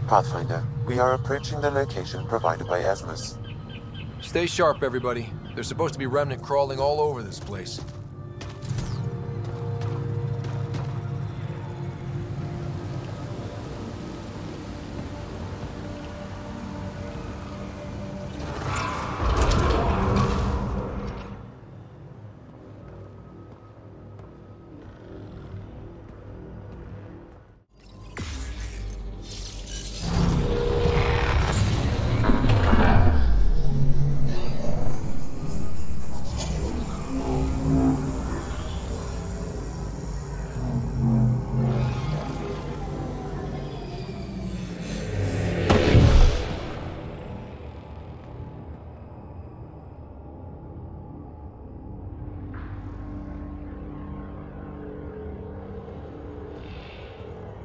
Pathfinder, we are approaching the location provided by Asmus. Stay sharp, everybody. There's supposed to be remnant crawling all over this place.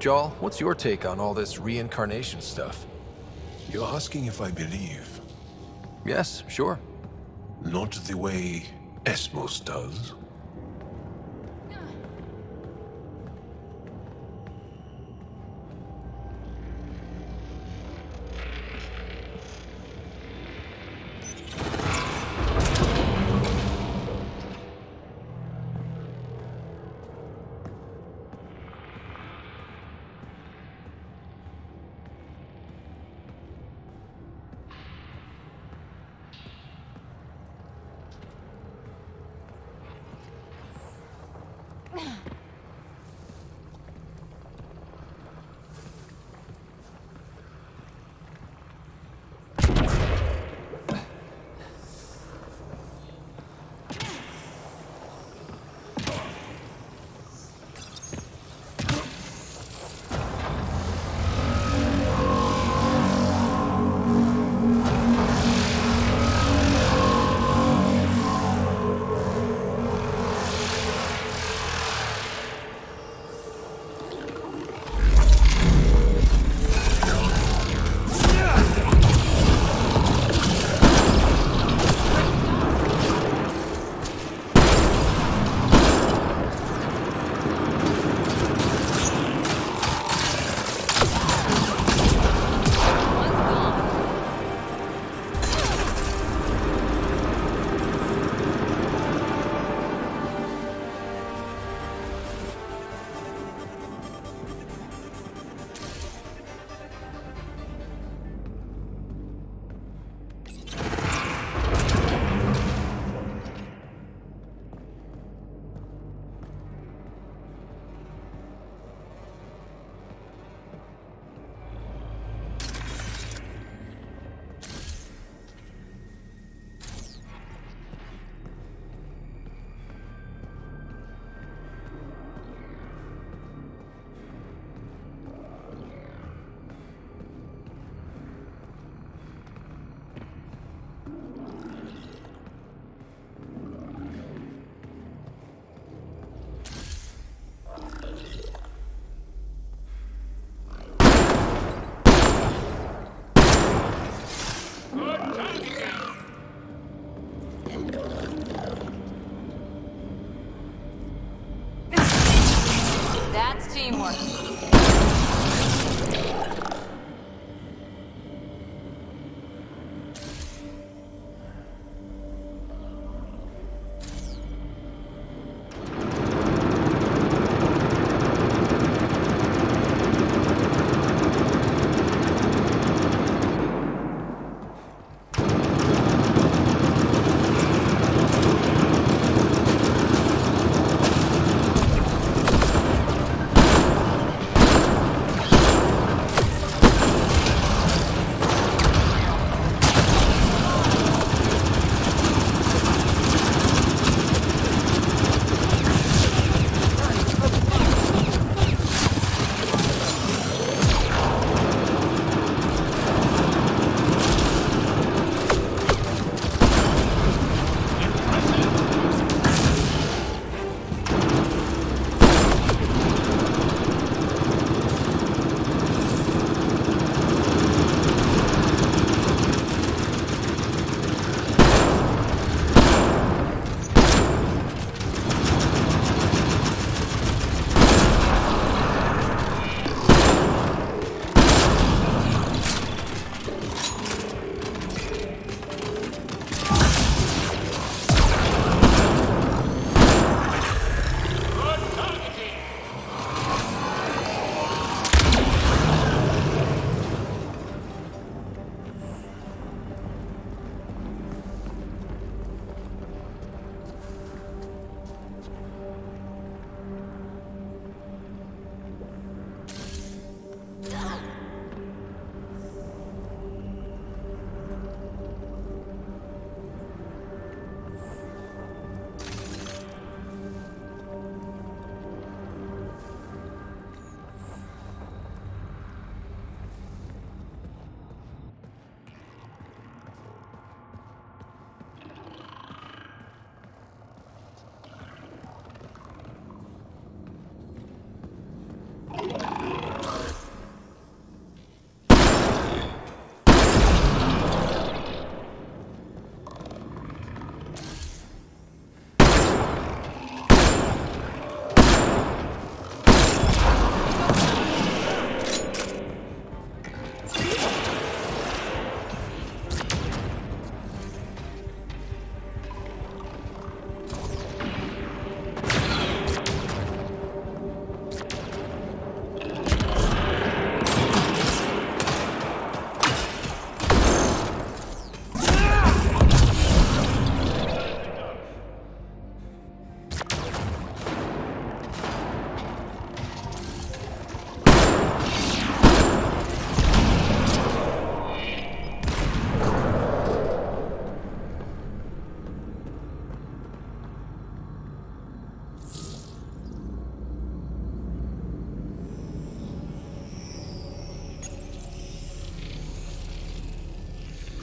Jarl, what's your take on all this reincarnation stuff? You're asking if I believe. Yes, sure. Not the way Esmos does.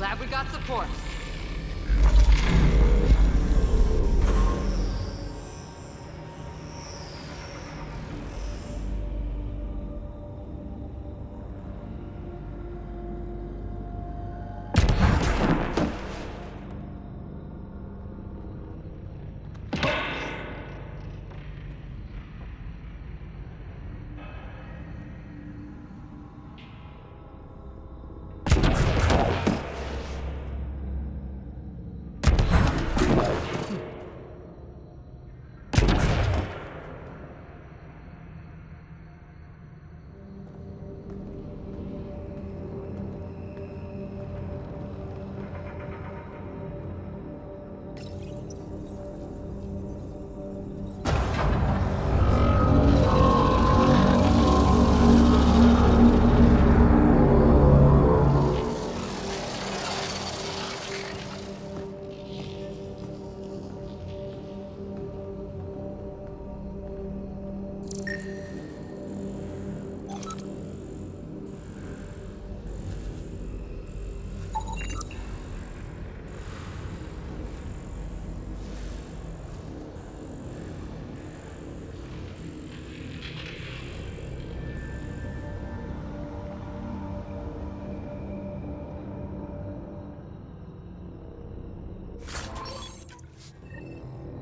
Glad we got support.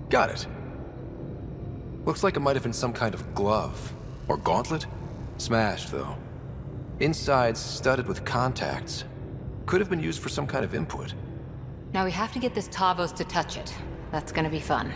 Got it. Looks like it might have been some kind of glove. Or gauntlet? Smashed, though. Inside's studded with contacts. Could have been used for some kind of input. Now we have to get this Taavos to touch it. That's gonna be fun.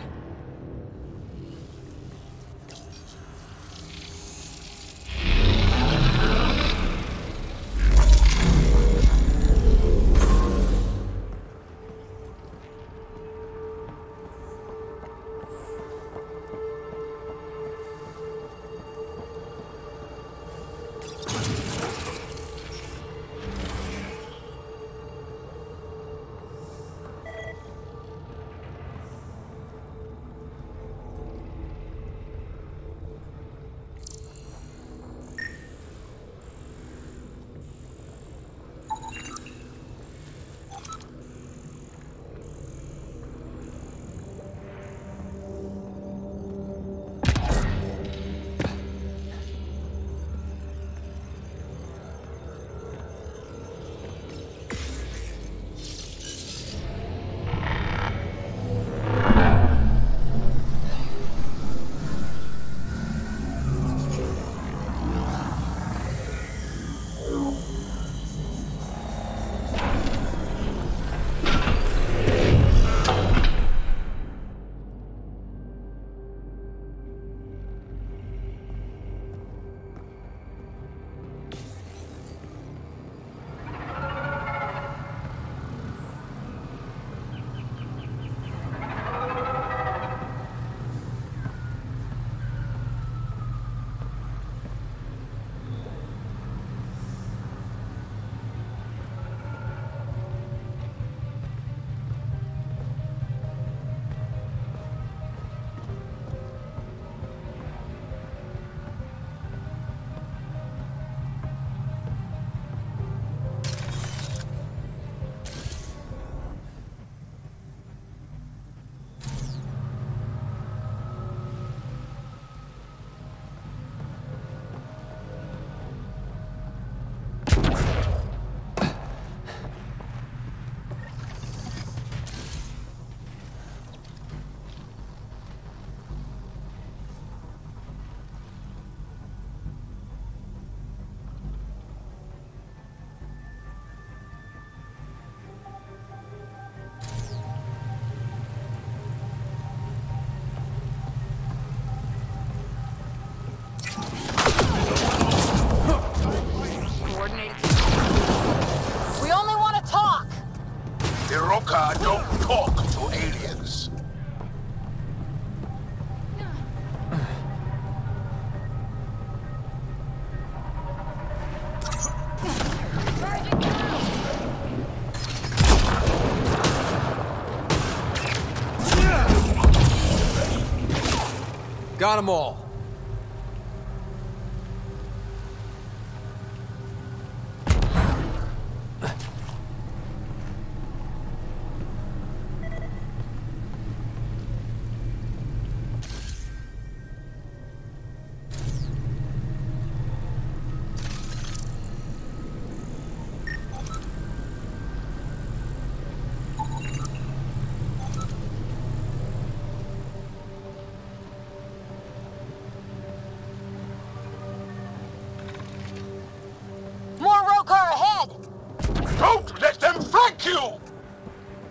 Don't talk to aliens. Got them all.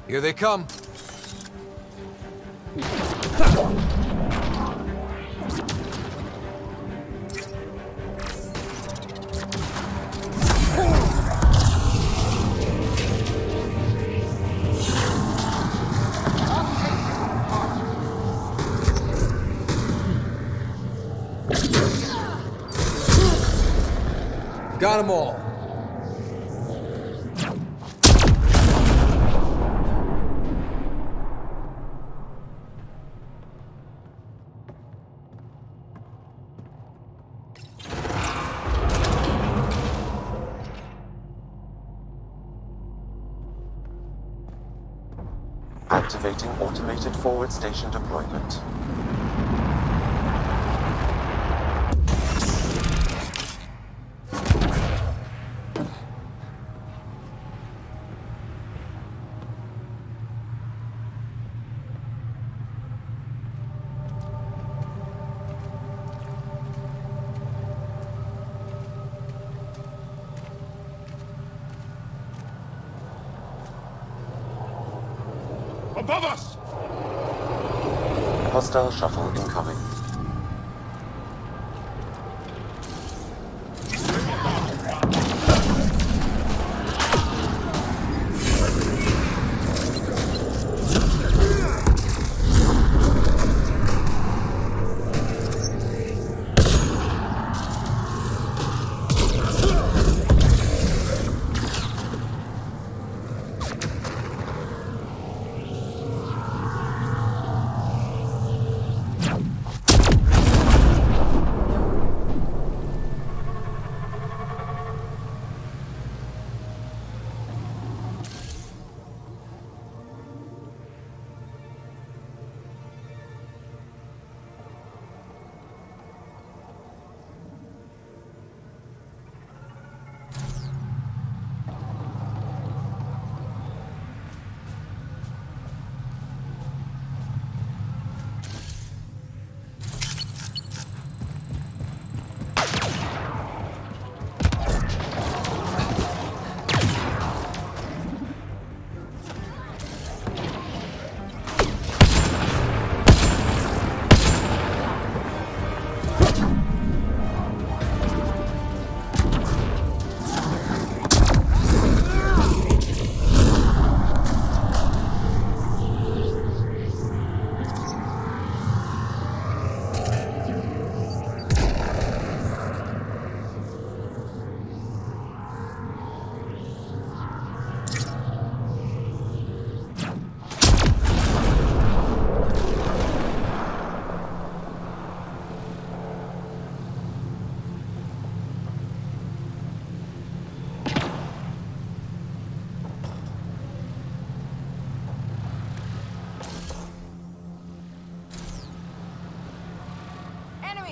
Here they come. Got them all. Activating automated forward station deployment. Above us! Hostile shuttle incoming.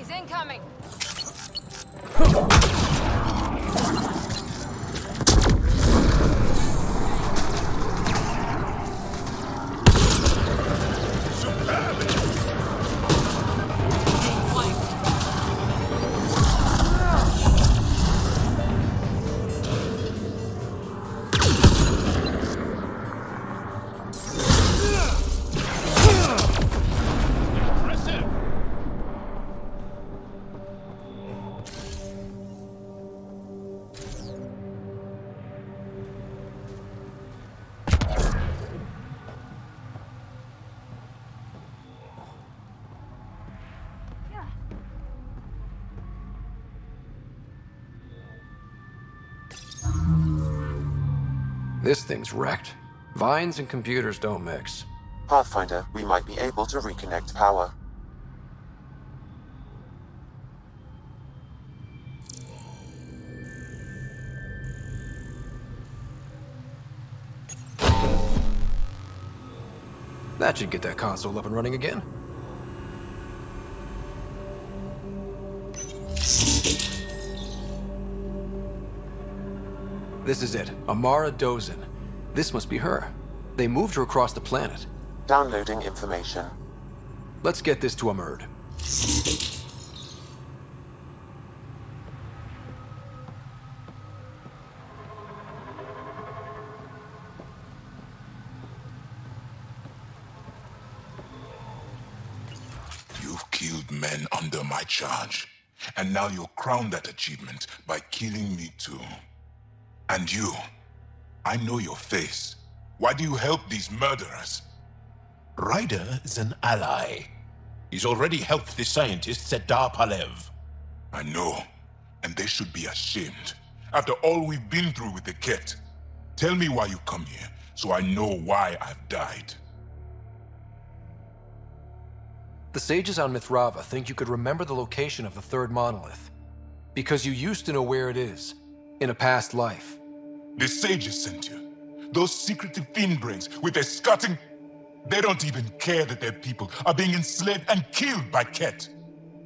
Incoming! This thing's wrecked. Vines and computers don't mix. Pathfinder, we might be able to reconnect power. That should get that console up and running again. This is it. Amara Dozin. This must be her. They moved her across the planet. Downloading information. Let's get this to Amurd. killed men under my charge. And now you'll crown that achievement by killing me too. And you, I know your face. Why do you help these murderers? Ryder is an ally. He's already helped the scientists at Dar Palev. I know, and they should be ashamed. After all we've been through with the Ket. Tell me why you come here, so I know why I've died. The sages on Mithrava think you could remember the location of the third monolith. Because you used to know where it is, in a past life. The sages sent you. Those secretive fiend-brains with their scutting... They don't even care that their people are being enslaved and killed by Ket.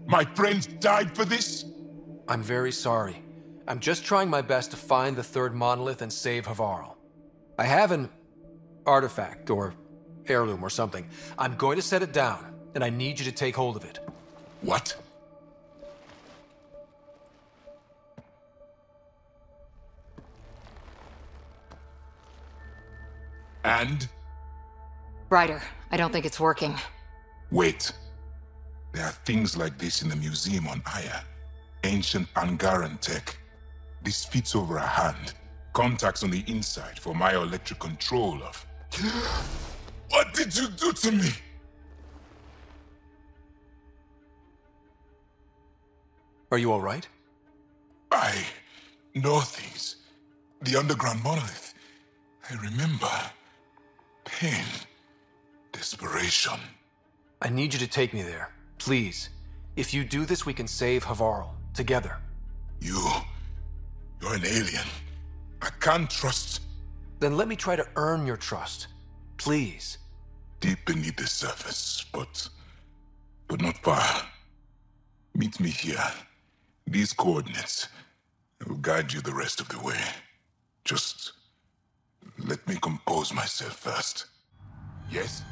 My friends died for this? I'm very sorry. I'm just trying my best to find the third monolith and save Havarl. I have an artifact, or heirloom or something. I'm going to set it down, and I need you to take hold of it. What? And? Ryder, I don't think it's working. Wait. There are things like this in the museum on Aya. Ancient Angaran tech. This fits over a hand. Contacts on the inside for myoelectric control of... What did you do to me? Are you all right? I know things. The underground monolith. I remember. Pain. Desperation. I need you to take me there, please. If you do this, we can save Havarl, together. You're an alien. I can't trust... Then let me try to earn your trust. Please. Deep beneath the surface, but not far. Meet me here. These coordinates. I will guide you the rest of the way. Just let me compose myself first. Yes?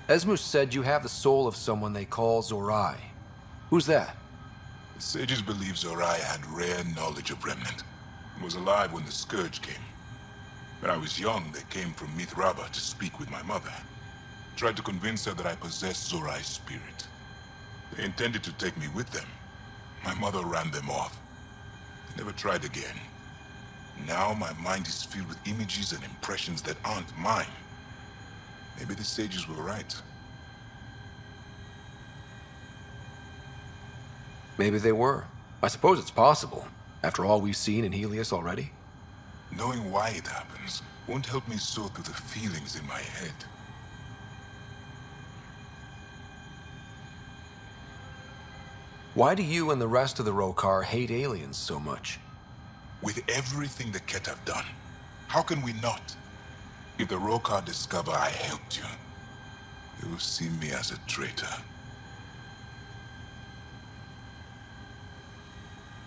Esmus said you have the soul of someone they call Zorai. Who's that? The sages believe Zorai had rare knowledge of Remnant, and was alive when the Scourge came. When I was young, they came from Mithrava to speak with my mother. Tried to convince her that I possessed Zorai's spirit. They intended to take me with them. My mother ran them off. They never tried again. Now my mind is filled with images and impressions that aren't mine. Maybe the sages were right. Maybe they were. I suppose it's possible, after all we've seen in Helios already. Knowing why it happens won't help me sort through the feelings in my head. Why do you and the rest of the Rokar hate aliens so much? With everything the Ket have done, how can we not? If the Rokar discover I helped you, they will see me as a traitor.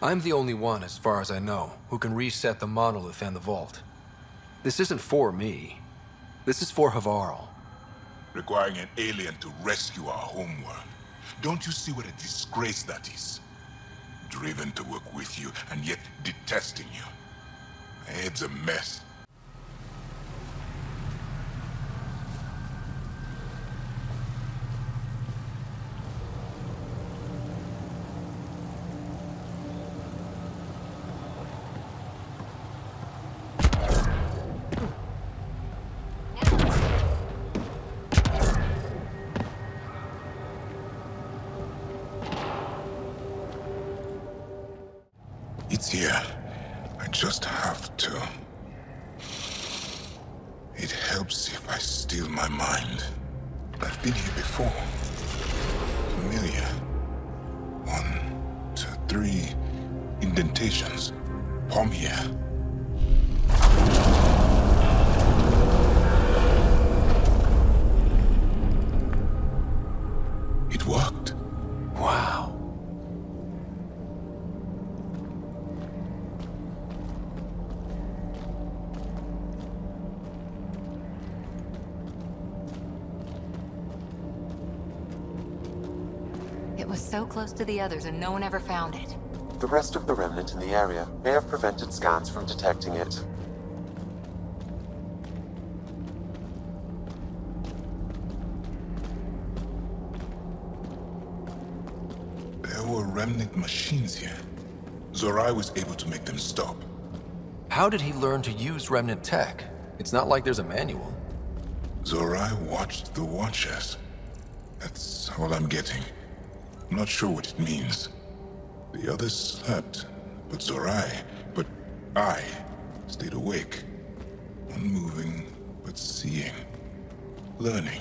I'm the only one, as far as I know, who can reset the monolith and the vault. This isn't for me. This is for Havarl. Requiring an alien to rescue our homeworld. Don't you see what a disgrace that is? Driven to work with you, and yet detesting you. My head's a mess. It's here. I just have to. It helps if I still my mind. I've been here before. Familiar. 1, 2, 3 indentations. Palm here. It worked. Wow. It was so close to the others and no one ever found it. The rest of the remnant in the area may have prevented scans from detecting it. remnant machines here. Zorai was able to make them stop. How did he learn to use remnant tech? It's not like there's a manual. Zorai watched the Watchers. That's all I'm getting. I'm not sure what it means. The others slept, but I stayed awake. Unmoving, but seeing. Learning.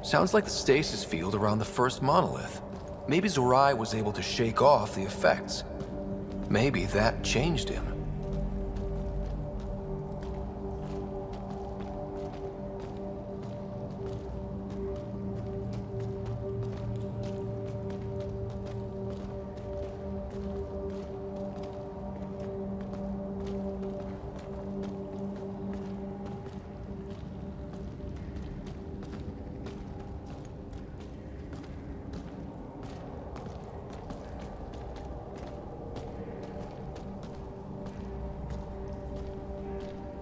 Sounds like the stasis field around the first monolith. Maybe Zorai was able to shake off the effects. Maybe that changed him.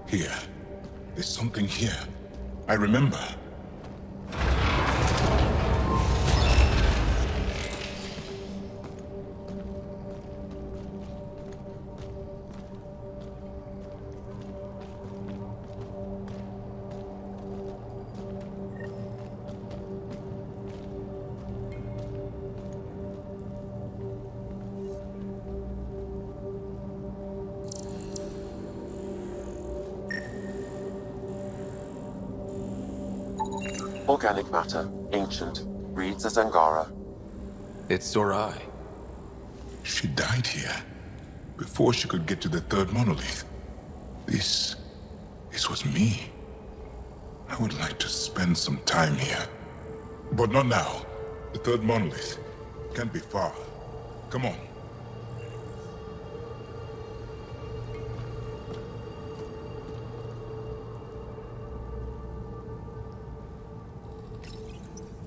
Here. There's something here. I remember. Organic matter, ancient, reads as Angara. It's Zorai. She died here, before she could get to the third monolith. This was me. I would like to spend some time here. But not now. The third monolith can't be far. Come on.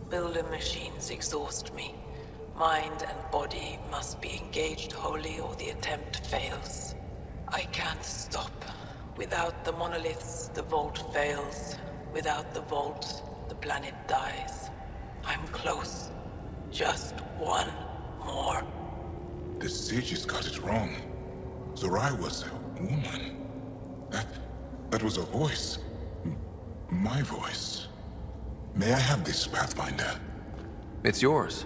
Builder machines exhaust me. Mind and body must be engaged wholly or the attempt fails. I can't stop. Without the monoliths, the vault fails. Without the vault, the planet dies. I'm close. Just one more. The sages got it wrong. Zorai was a woman. That was a voice. My voice. May I have this, Pathfinder? It's yours.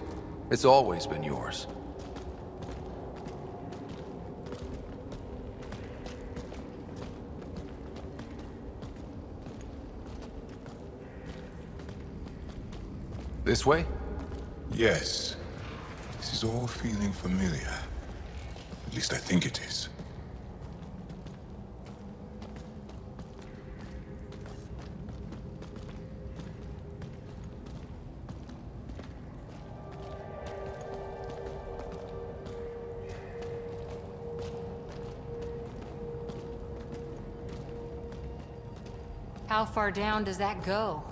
It's always been yours. This way? Yes. This is all feeling familiar. At least I think it is. How far down does that go?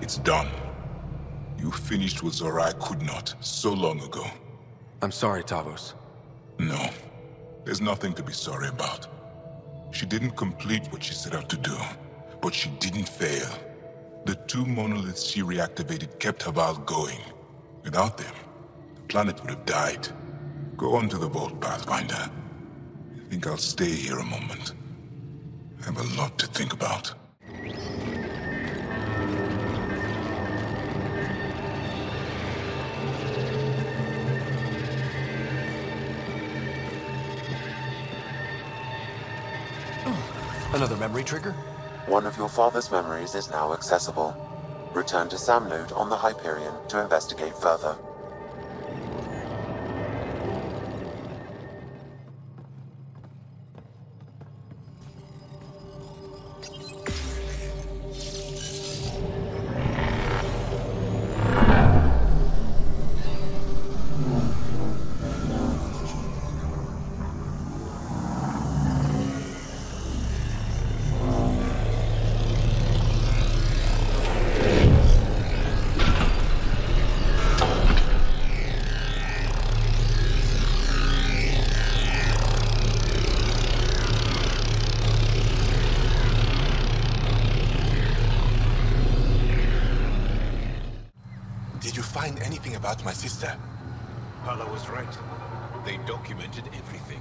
It's done. You finished what Zorai could not so long ago. I'm sorry, Taavos. No, there's nothing to be sorry about. She didn't complete what she set out to do, but she didn't fail. The two monoliths she reactivated kept Havarl going. Without them, the planet would have died. Go on to the vault, Pathfinder. I think I'll stay here a moment. I have a lot to think about. Another memory trigger? One of your father's memories is now accessible. Return to Sam Node on the Hyperion to investigate further. Did you find anything about my sister? Paula was right. They documented everything.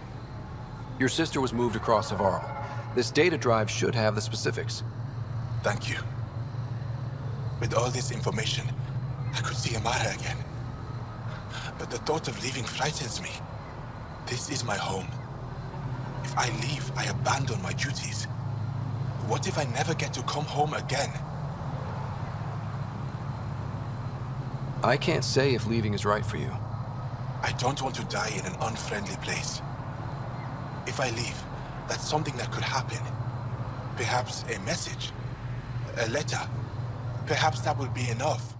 Your sister was moved across Havarl. This data drive should have the specifics. Thank you. With all this information, I could see Amara again. But the thought of leaving frightens me. This is my home. If I leave, I abandon my duties. What if I never get to come home again? I can't say if leaving is right for you. I don't want to die in an unfriendly place. If I leave, that's something that could happen. Perhaps a message, a letter. Perhaps that will be enough.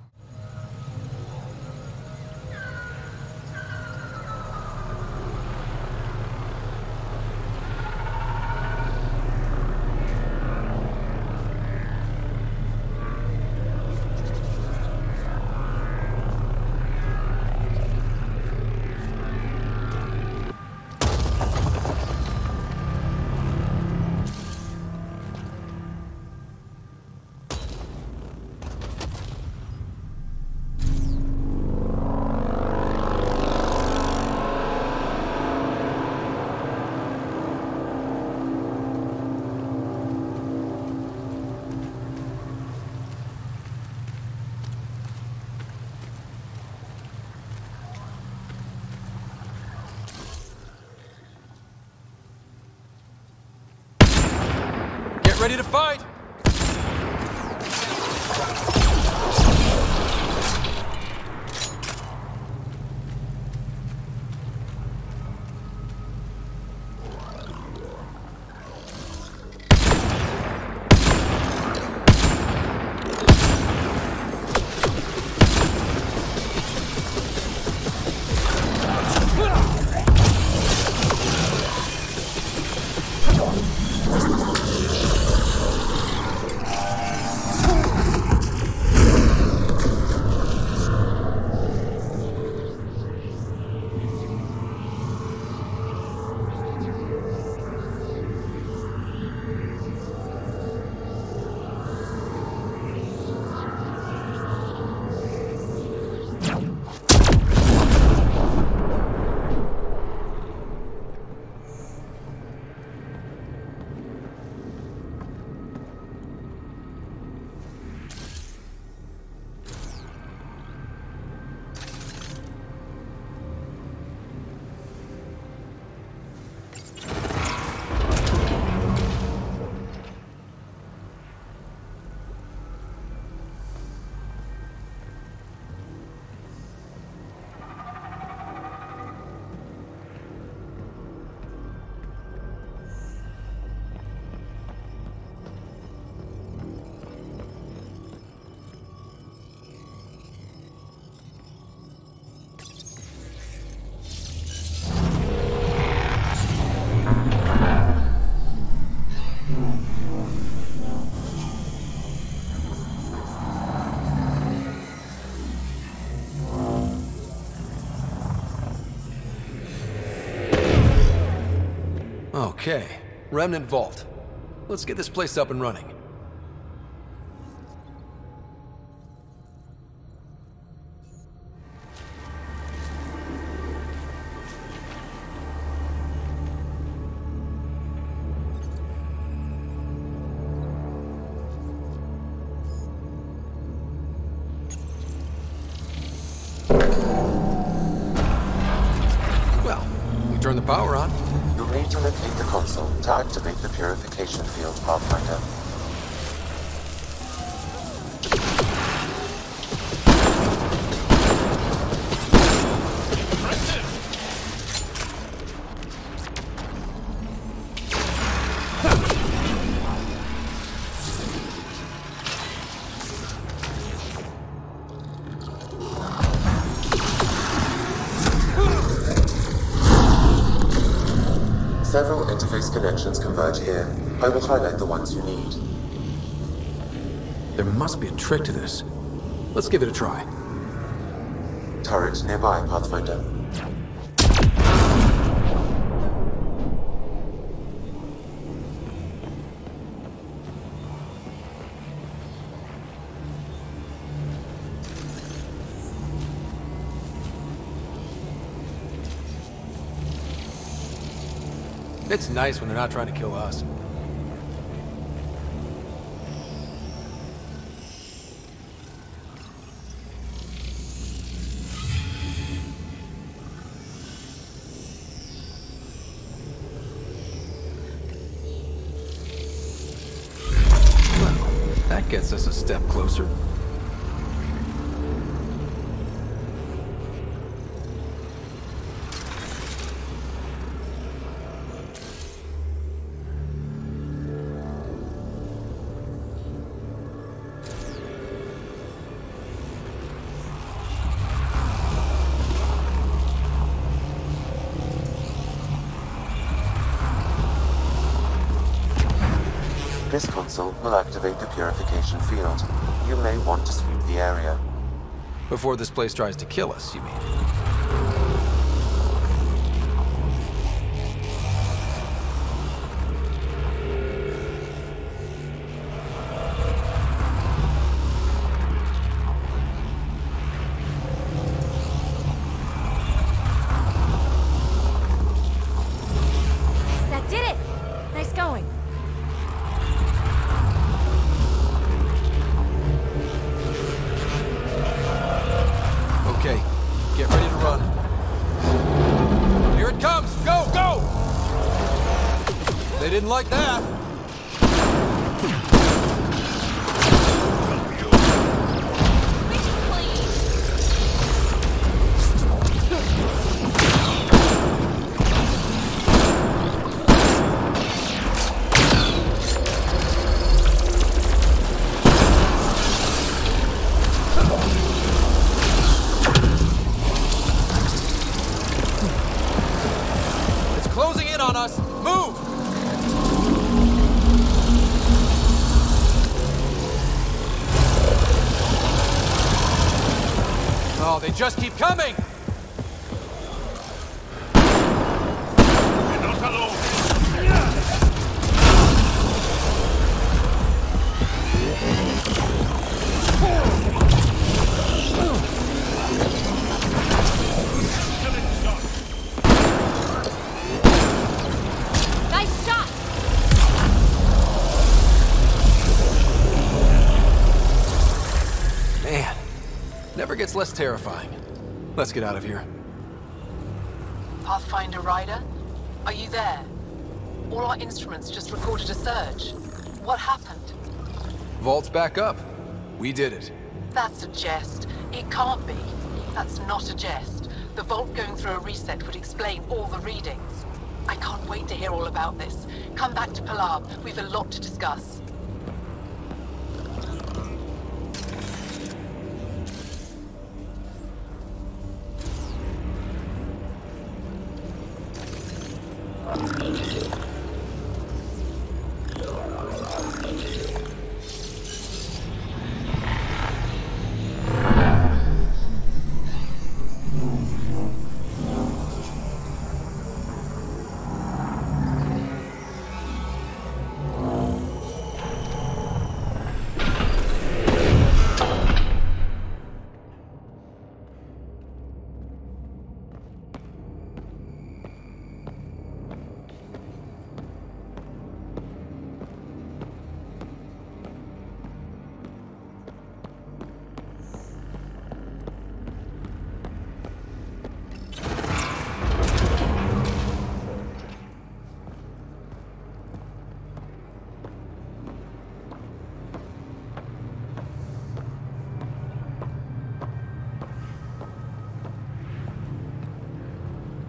Ready to fight! Okay, Remnant Vault. Let's get this place up and running. Well, we turn the power on. You'll need to locate the console to activate the purification field, Pathfinder. Several interface connections converge here. I will highlight the ones you need. There must be a trick to this. Let's give it a try. Turret nearby, Pathfinder. It's nice when they're not trying to kill us. Well, that gets us a step closer. This console will activate the purification field. You may want to sweep the area. Before this place tries to kill us, you mean? That did it! Nice going. Okay, get ready to run. Here it comes! Go, go! They didn't like that. It's closing in on us. Move! Oh, they just keep coming! You're not alone. Nice shot! Man, never gets less terrifying. Let's get out of here. Pathfinder Ryder, are you there? All our instruments just recorded a surge. What happened? Vault's back up. We did it. That's a jest. It can't be. That's not a jest. The vault going through a reset would explain all the readings. I can't wait to hear all about this. Come back to Palab. We've a lot to discuss.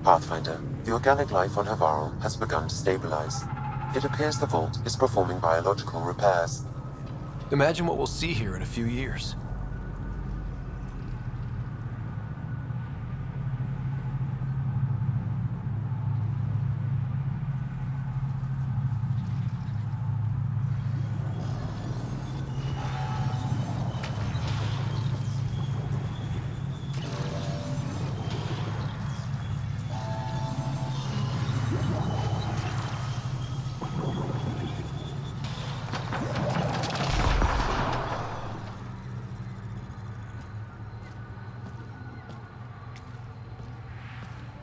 Pathfinder, the organic life on Havarl has begun to stabilize. It appears the vault is performing biological repairs. Imagine what we'll see here in a few years.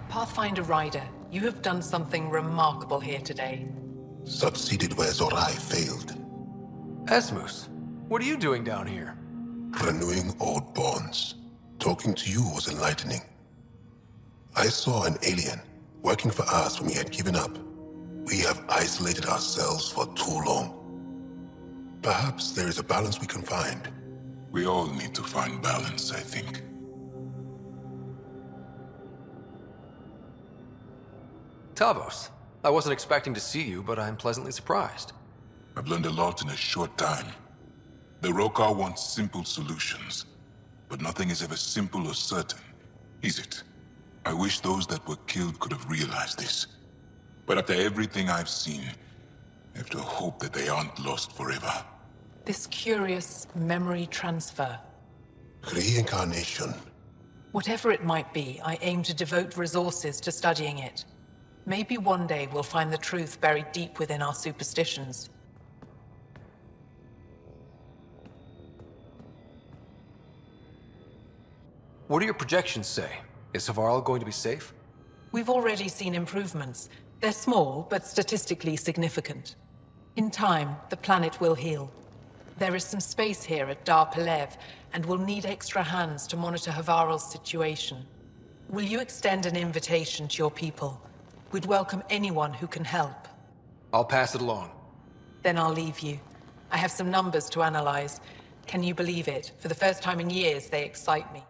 Pathfinder Ryder, you have done something remarkable here today. Succeeded where Zorai failed. Esmus, what are you doing down here? Renewing old bonds. Talking to you was enlightening. I saw an alien working for us when we had given up. We have isolated ourselves for too long. Perhaps there is a balance we can find. We all need to find balance, I think. Taavos, I wasn't expecting to see you, but I'm pleasantly surprised. I've learned a lot in a short time. The Rokar wants simple solutions, but nothing is ever simple or certain, is it? I wish those that were killed could have realized this. But after everything I've seen, I have to hope that they aren't lost forever. This curious memory transfer. Reincarnation. Whatever it might be, I aim to devote resources to studying it. Maybe one day we'll find the truth buried deep within our superstitions. What do your projections say? Is Havarl going to be safe? We've already seen improvements. They're small, but statistically significant. In time, the planet will heal. There is some space here at Dar Pelev, and we'll need extra hands to monitor Havarl's situation. Will you extend an invitation to your people? We'd welcome anyone who can help. I'll pass it along. Then I'll leave you. I have some numbers to analyze. Can you believe it? For the first time in years, they excite me.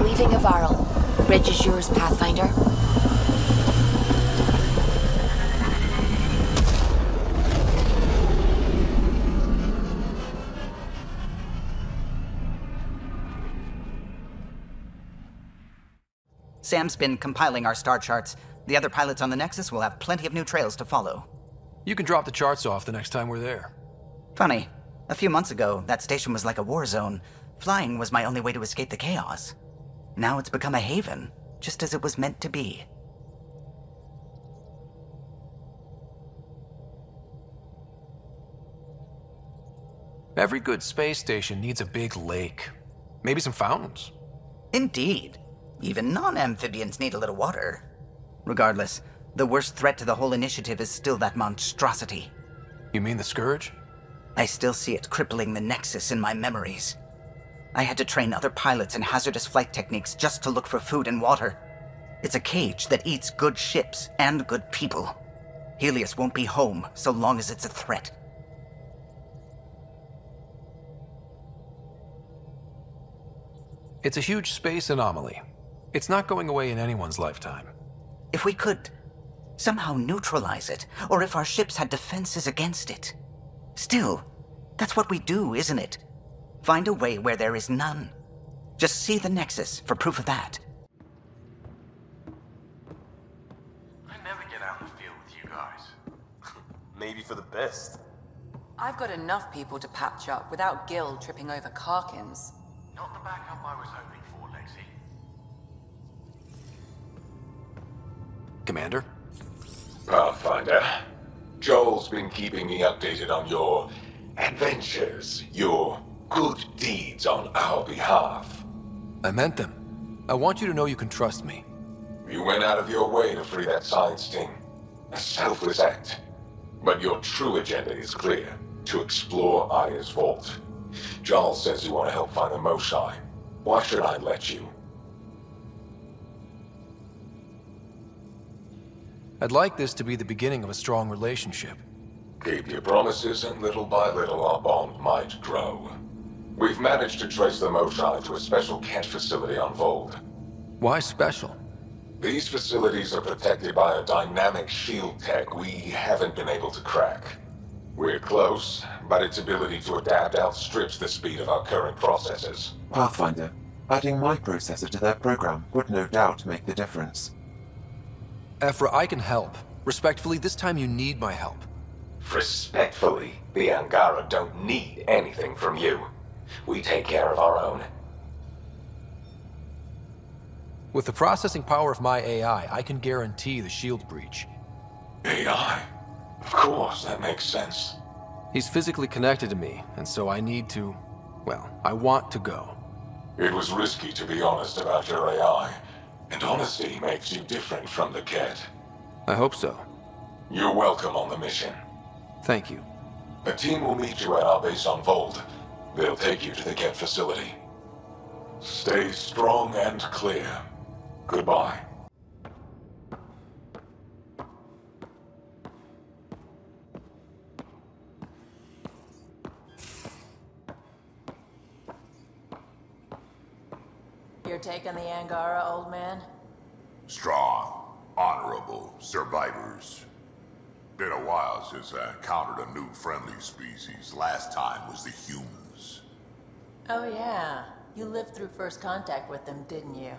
Leaving Havarl. Bridge is yours, Pathfinder. Sam's been compiling our star charts. The other pilots on the Nexus will have plenty of new trails to follow. You can drop the charts off the next time we're there. Funny, a few months ago, that station was like a war zone. Flying was my only way to escape the chaos. Now it's become a haven, just as it was meant to be. Every good space station needs a big lake. Maybe some fountains. Indeed. Even non-amphibians need a little water. Regardless, the worst threat to the whole initiative is still that monstrosity. You mean the Scourge? I still see it crippling the Nexus in my memories. I had to train other pilots in hazardous flight techniques just to look for food and water. It's a cage that eats good ships and good people. Helios won't be home so long as it's a threat. It's a huge space anomaly. It's not going away in anyone's lifetime. If we could somehow neutralize it, or if our ships had defenses against it. Still, that's what we do, isn't it? Find a way where there is none. Just see the Nexus for proof of that. I never get out in the field with you guys. Maybe for the best. I've got enough people to patch up without Gil tripping over Karkins. Not the backup I was hoping for, Lexi. Commander? Pathfinder, Joel's been keeping me updated on your adventures, your good deeds on our behalf. I meant them. I want you to know you can trust me. You went out of your way to free that science team. A selfless act. But your true agenda is clear. To explore Aya's vault. Joel says you want to help find the Mosai. Why should I let you? I'd like this to be the beginning of a strong relationship. Keep your promises, and little by little our bond might grow. We've managed to trace the Moshae to a special Kent facility on Vold. Why special? These facilities are protected by a dynamic shield tech we haven't been able to crack. We're close, but its ability to adapt outstrips the speed of our current processors. Pathfinder, adding my processor to their program would no doubt make the difference. Ephra, I can help. Respectfully, this time you need my help. Respectfully, the Angara don't need anything from you. We take care of our own. With the processing power of my AI, I can guarantee the shield breach. AI? Of course, that makes sense. He's physically connected to me, and so I need to... well, I want to go. It was risky to be honest about your AI, and honesty makes you different from the Ket. I hope so. You're welcome on the mission. Thank you. A team will meet you at our base on Vold. They'll take you to the Ket facility. Stay strong and clear. Goodbye. You're taking the Angara, old man? Strong, honorable survivors. Been a while since I encountered a new friendly species. Last time was the humans. Oh yeah. You lived through first contact with them, didn't you?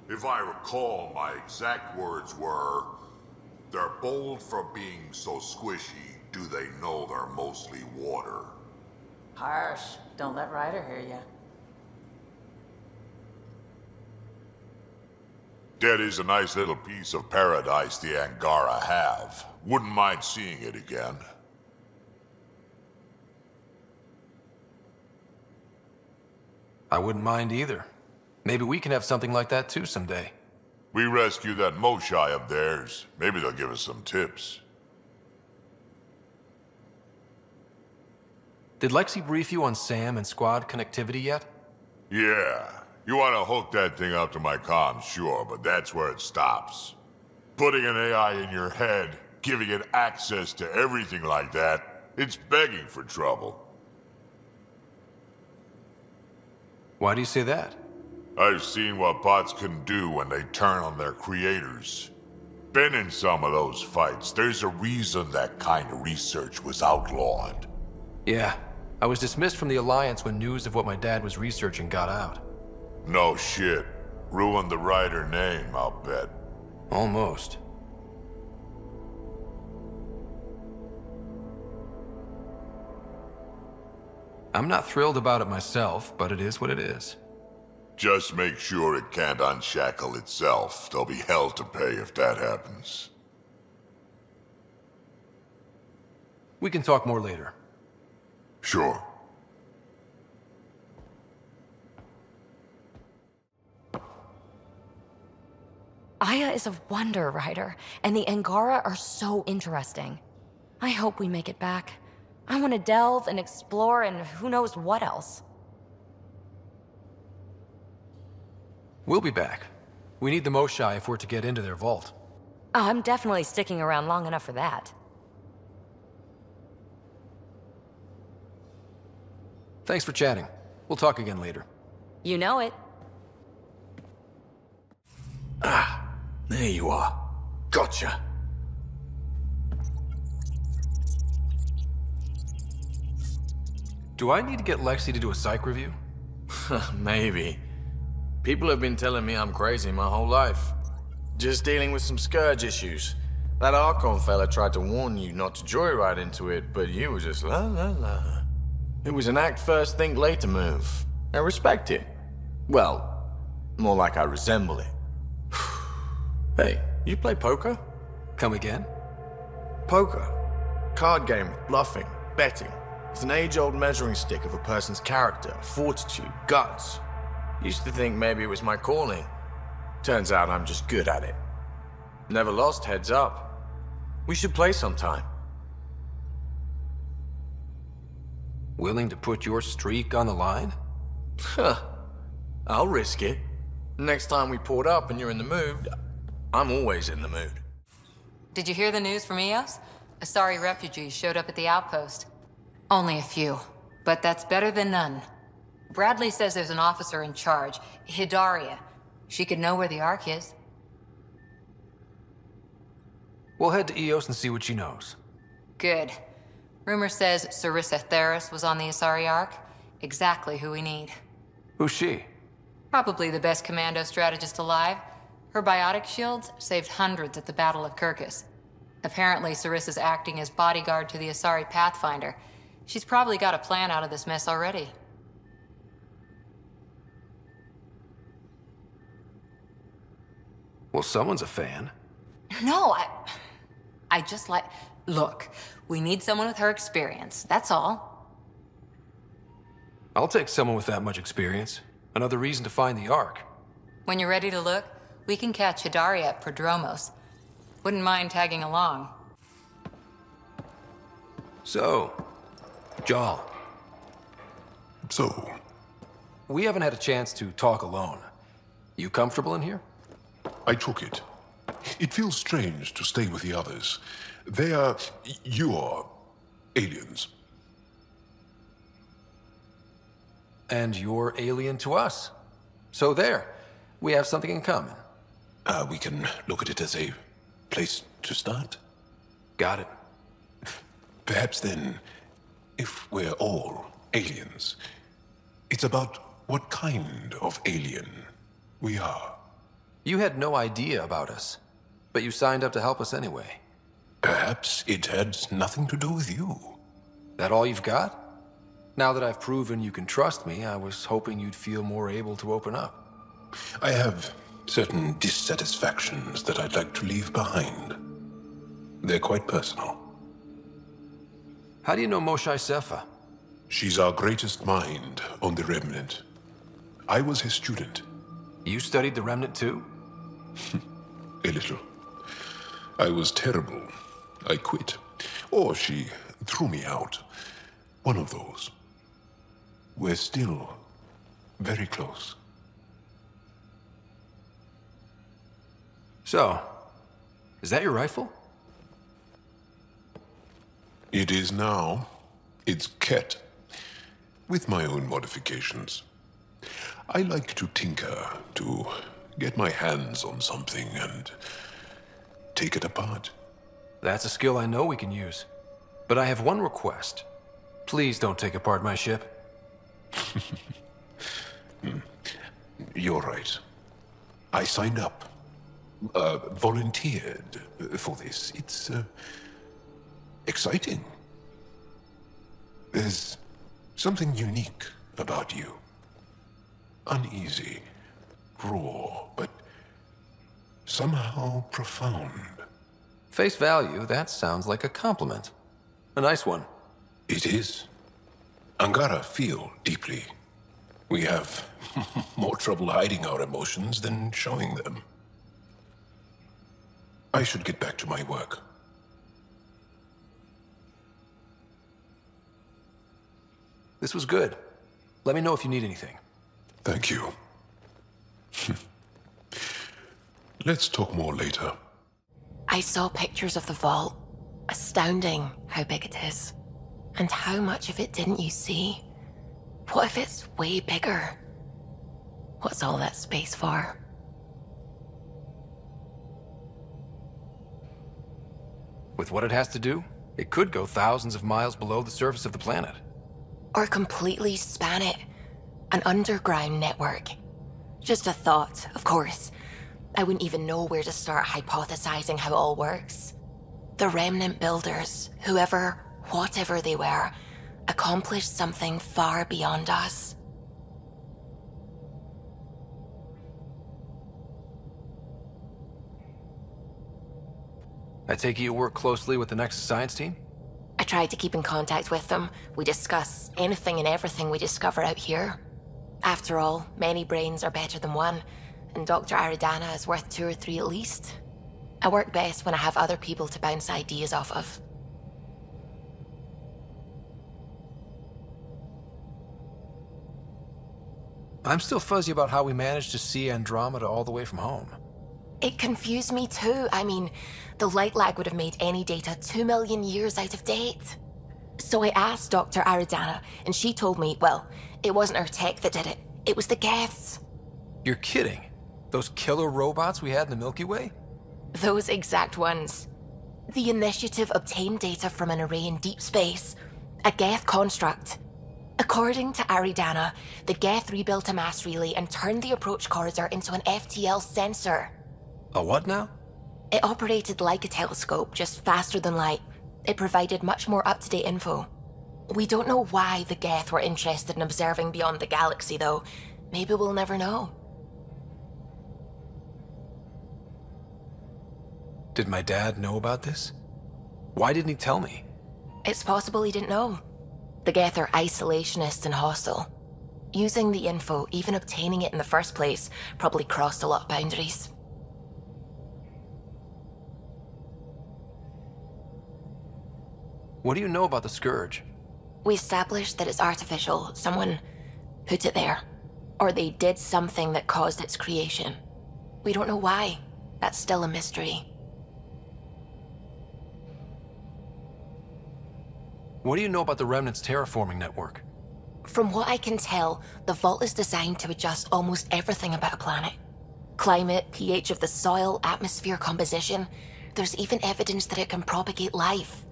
If I recall, my exact words were, "They're bold for being so squishy. Do they know they're mostly water?" Harsh. Don't let Ryder hear you. That is a nice little piece of paradise the Angara have. Wouldn't mind seeing it again. I wouldn't mind either. Maybe we can have something like that too someday. We rescue that Moshae of theirs. Maybe they'll give us some tips. Did Lexi brief you on SAM and squad connectivity yet? Yeah. You want to hook that thing up to my comms, sure, but that's where it stops. Putting an AI in your head, giving it access to everything like that, it's begging for trouble. Why do you say that? I've seen what bots can do when they turn on their creators. Been in some of those fights. There's a reason that kind of research was outlawed. Yeah, I was dismissed from the Alliance when news of what my dad was researching got out. No shit. Ruined the Ryder name, I'll bet. Almost. I'm not thrilled about it myself, but it is what it is. Just make sure it can't unshackle itself. There'll be hell to pay if that happens. We can talk more later. Sure. Aya is a wonder, Ryder, and the Angara are so interesting. I hope we make it back. I want to delve and explore and who knows what else. We'll be back. We need the Moshae if we're to get into their vault. Oh, I'm definitely sticking around long enough for that. Thanks for chatting. We'll talk again later. You know it. Ah, there you are. Gotcha. Do I need to get Lexi to do a psych review? Maybe. People have been telling me I'm crazy my whole life. Just dealing with some scourge issues. That Archon fella tried to warn you not to joyride into it, but you were just la la la. It was an act first, think later move. I respect it. Well, more like I resemble it. Hey, you play poker? Come again? Poker. Card game with bluffing, betting. It's an age-old measuring stick of a person's character, fortitude, guts. Used to think maybe it was my calling. Turns out I'm just good at it. Never lost, heads up. We should play sometime. Willing to put your streak on the line? Huh. I'll risk it. Next time we port up and you're in the mood, I'm always in the mood. Did you hear the news from Eos? Asari refugees showed up at the outpost. Only a few, but that's better than none. Bradley says there's an officer in charge, Hidaria. She could know where the Ark is. We'll head to Eos and see what she knows. Good. Rumor says Sarissa Theris was on the Asari Ark. Exactly who we need. Who's she? Probably the best commando strategist alive. Her biotic shields saved hundreds at the Battle of Kirkus. Apparently, Sarissa's acting as bodyguard to the Asari Pathfinder. She's probably got a plan out of this mess already. Well, someone's a fan. No, I just like... Look, we need someone with her experience, that's all. I'll take someone with that much experience. Another reason to find the Ark. When you're ready to look, we can catch Hidaria at Prodromos. Wouldn't mind tagging along. So, Jal. So? We haven't had a chance to talk alone. You comfortable in here? I took it. It feels strange to stay with the others. They are... you're... aliens. And you're alien to us. So there. We have something in common. We can look at it as a place to start. Got it. Perhaps then, if we're all aliens, it's about what kind of alien we are. You had no idea about us, but you signed up to help us anyway. Perhaps it had nothing to do with you. That all you've got? Now that I've proven you can trust me, I was hoping you'd feel more able to open up. I have certain dissatisfactions that I'd like to leave behind. They're quite personal. How do you know Moshae Sefa? She's our greatest mind on the Remnant. I was his student. You studied the Remnant too? A little. I was terrible. I quit. Or she threw me out. One of those. We're still very close. So, is that your rifle? It is now. It's Ket. With my own modifications. I like to tinker, to get my hands on something and take it apart. That's a skill I know we can use. But I have one request. Please don't take apart my ship. You're right. I signed up. Volunteered for this. It's exciting. There's something unique about you. Uneasy, raw, but somehow profound. Face value, that sounds like a compliment. A nice one. It is. Angara feel deeply. We have more trouble hiding our emotions than showing them. I should get back to my work. This was good. Let me know if you need anything. Thank you. Let's talk more later. I saw pictures of the vault. Astounding how big it is. And how much of it didn't you see? What if it's way bigger? What's all that space for? With what it has to do, it could go thousands of miles below the surface of the planet. Or completely span it. An underground network. Just a thought, of course. I wouldn't even know where to start hypothesizing how it all works. The Remnant builders, whoever, whatever they were, accomplished something far beyond us. I take it you work closely with the Nexus Science team? I try to keep in contact with them. We discuss anything and everything we discover out here. After all, many brains are better than one, and Dr. Aridana is worth 2 or 3 at least. I work best when I have other people to bounce ideas off of. I'm still fuzzy about how we managed to see Andromeda all the way from home. It confused me too. I mean, the light lag would have made any data 2 million years out of date. So I asked Dr. Aridana, and she told me, well, it wasn't her tech that did it. It was the Geths. You're kidding. Those killer robots we had in the Milky Way? Those exact ones. The initiative obtained data from an array in deep space, a Geth construct. According to Aridana, the Geth rebuilt a mass relay and turned the approach corridor into an FTL sensor. A what now? It operated like a telescope, just faster than light. It provided much more up-to-date info. We don't know why the Geth were interested in observing beyond the galaxy, though. Maybe we'll never know. Did my dad know about this? Why didn't he tell me? It's possible he didn't know. The Geth are isolationists and hostile. Using the info, even obtaining it in the first place, probably crossed a lot of boundaries. What do you know about the Scourge? We established that it's artificial. Someone put it there. Or they did something that caused its creation. We don't know why. That's still a mystery. What do you know about the Remnant's terraforming network? From what I can tell, the Vault is designed to adjust almost everything about a planet. Climate, pH of the soil, atmosphere composition. There's even evidence that it can propagate life.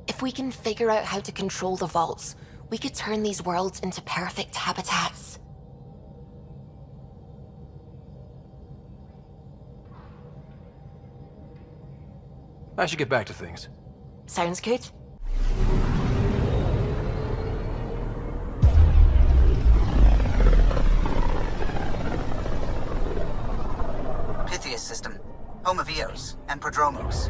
If we can figure out how to control the Vaults, we could turn these worlds into perfect habitats. I should get back to things. Sounds good. Pythia system, home of Eos and Prodromos.